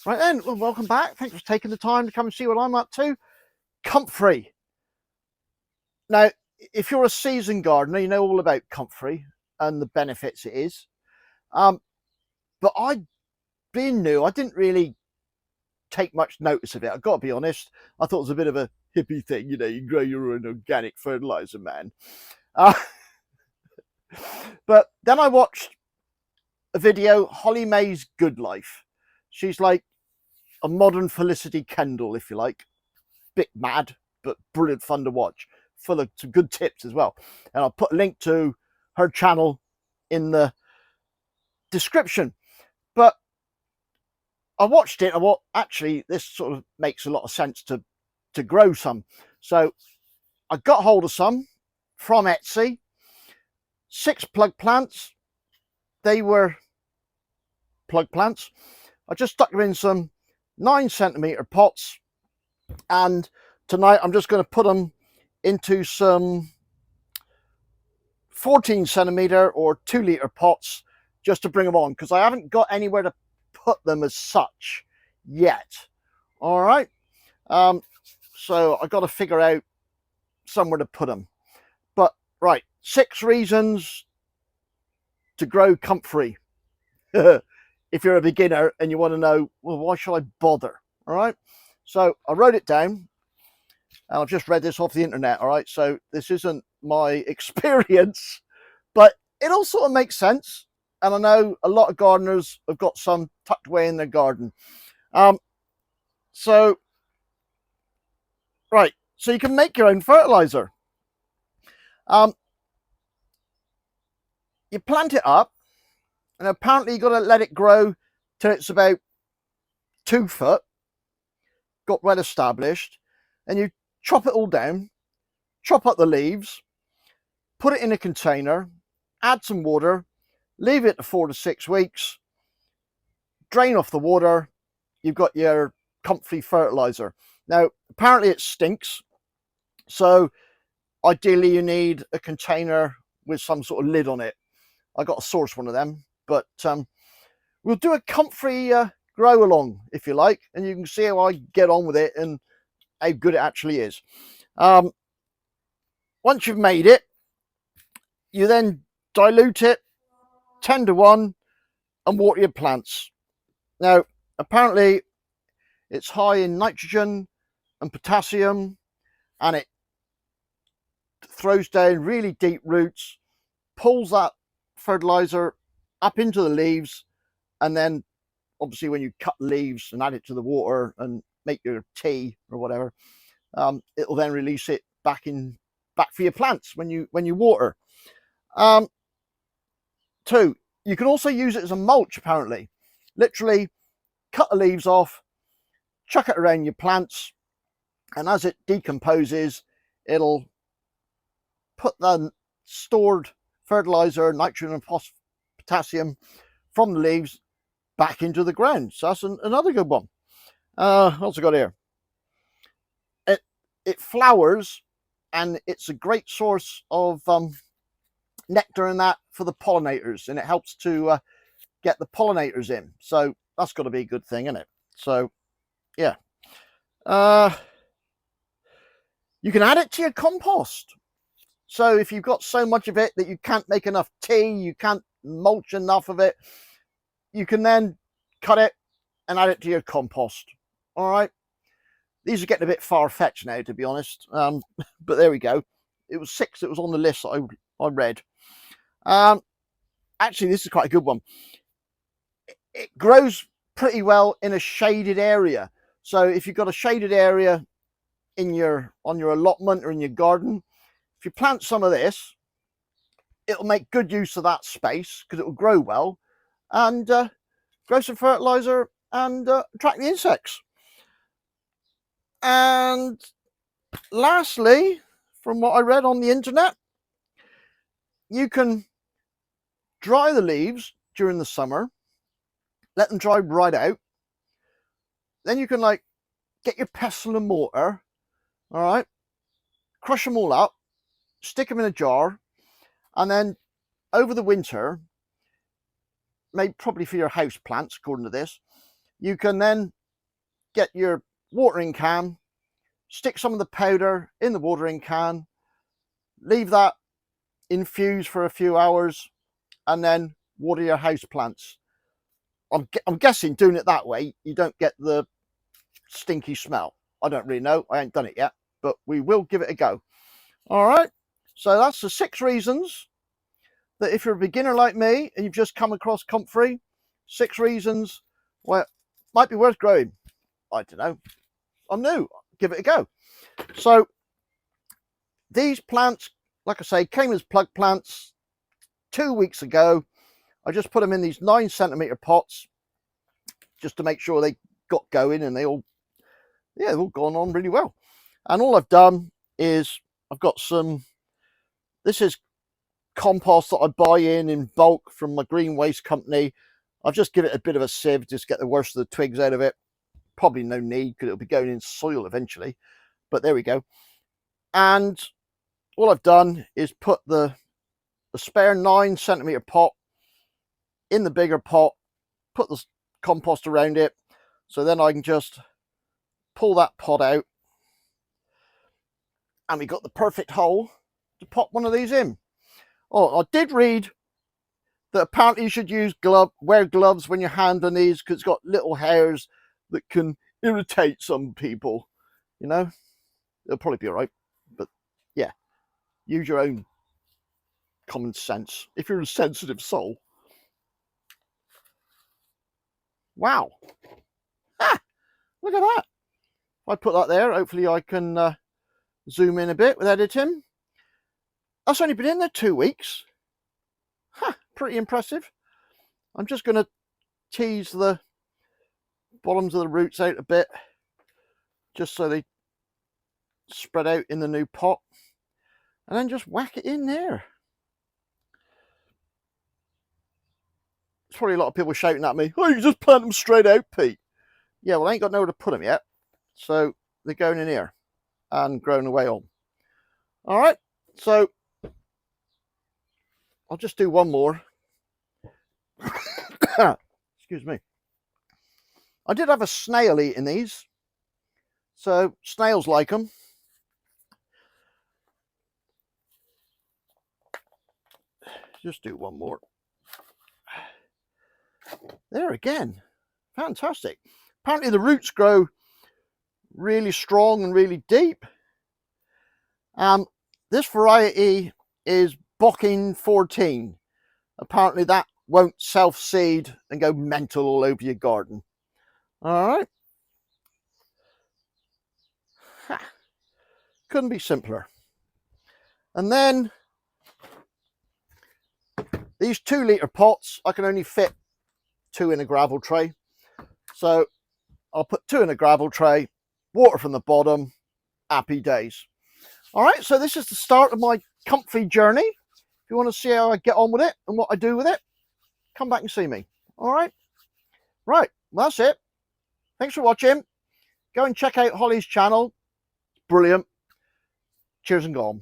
Right then, well, welcome back. Thanks for taking the time to come and see what I'm up to. Comfrey. Now, if you're a seasoned gardener, you know all about Comfrey and the benefits it is. But being new, I didn't really take much notice of it. I've got to be honest. I thought it was a bit of a hippie thing. You grow your own organic fertilizer, man. Uh, but then I watched a video, Holly May's Good Life. She's like a modern Felicity Kendall, if you like. Bit mad, but brilliant fun to watch, full of some good tips as well. And I'll put a link to her channel in the description. But I watched it and what actually this sort of makes a lot of sense to grow some. So I got hold of some from Etsy, 6 plug plants. They were plug plants. I just stuck them in some 9cm pots, and tonight I'm just going to put them into some 14cm or 2 litre pots just to bring them on, because I haven't got anywhere to put them as such yet. All right, so I got to figure out somewhere to put them. But right, 6 reasons to grow Comfrey. If you're a beginner and you want to know, well, why should I bother? All right, so I wrote it down and I've just read this off the internet. All right, so this isn't my experience, but it all sort of makes sense. And I know a lot of gardeners have got some tucked away in their garden. So you can make your own fertilizer. You plant it up, and apparently you've got to let it grow till it's about 2 foot, got well established, and you chop it all down, chop up the leaves, put it in a container, add some water, leave it for 4 to 6 weeks, drain off the water, you've got your Comfrey fertilizer. Now, apparently it stinks, so ideally you need a container with some sort of lid on it. I got to source one of them, but we'll do a Comfrey grow along, if you like, and you can see how I get on with it and how good it actually is. Once you've made it, you then dilute it 10 to 1 and water your plants. Now, apparently it's high in nitrogen and potassium, and it throws down really deep roots, pulls that fertilizer up into the leaves, and then obviously when you cut leaves and add it to the water and make your tea or whatever, it'll then release it back for your plants when you water. 2, you can also use it as a mulch. Apparently, literally cut the leaves off, chuck it around your plants, and as it decomposes, it'll put the stored fertilizer, nitrogen and potassium from the leaves back into the ground. So that's another good one. What else I got here? It flowers, and it's a great source of nectar and that for the pollinators, and it helps to get the pollinators in. So that's got to be a good thing, isn't it? So yeah, you can add it to your compost. So if you've got so much of it that you can't make enough tea, you can't mulch enough of it, you can then cut it and add it to your compost. All right, these are getting a bit far-fetched now, to be honest, but there we go. It was 6 that was on the list that I read. Actually, this is quite a good one. It grows pretty well in a shaded area. So if you've got a shaded area on your allotment or in your garden, if you plant some of this, it'll make good use of that space because it will grow well and grow some fertilizer and attract the insects. And lastly, from what I read on the internet, you can dry the leaves during the summer, let them dry right out. Then you can get your pestle and mortar, all right, crush them all up, stick them in a jar, and then over the winter, maybe probably for your house plants, according to this, You can then get your watering can, stick some of the powder in the watering can, leave that infuse for a few hours, and then water your house plants. I'm guessing doing it that way, you don't get the stinky smell. I don't really know. I ain't done it yet, but we will give it a go. All right. So that's the 6 reasons that if you're a beginner like me and you've just come across Comfrey, 6 reasons where it might be worth growing. I don't know. I'm new. Give it a go. So these plants, like I say, came as plug plants 2 weeks ago. I just put them in these 9cm pots just to make sure they got going, and they've all gone on really well. And all I've done is I've got some, this is compost that I buy in bulk from my green waste company. I'll just give it a bit of a sieve, just get the worst of the twigs out of it. Probably no need because it'll be going in soil eventually, but there we go. And all I've done is put the spare 9cm pot in the bigger pot, put the compost around it, so then I can just pull that pot out, and we got the perfect hole to pop one of these in. Oh, I did read that apparently you should wear gloves when you're handling these because it's got little hairs that can irritate some people. You know, it'll probably be all right, but yeah, use your own common sense if you're a sensitive soul. Wow. Ah, look at that. If I put that there, hopefully I can zoom in a bit with editing. That's only been in there 2 weeks. Huh, pretty impressive. I'm just going to tease the bottoms of the roots out a bit, just so they spread out in the new pot, and then just whack it in there. There's probably a lot of people shouting at me, oh, you just plant them straight out, Pete. Yeah, well, I ain't got nowhere to put them yet, so they're going in here and growing away on. All right, so I'll just do one more. Excuse me. I did have a snail eating these, so snails like them. Just do one more. There again. Fantastic. Apparently the roots grow really strong and really deep. This variety is Bocking 14. Apparently that won't self-seed and go mental all over your garden. All right. Ha. Couldn't be simpler. And then these 2-litre pots, I can only fit 2 in a gravel tray. So I'll put 2 in a gravel tray, water from the bottom, happy days. All right, so this is the start of my Comfrey journey. If you want to see how I get on with it and what I do with it, come back and see me. All right. Right, well, that's it. Thanks for watching. Go and check out Holly's channel. Brilliant. Cheers and gone.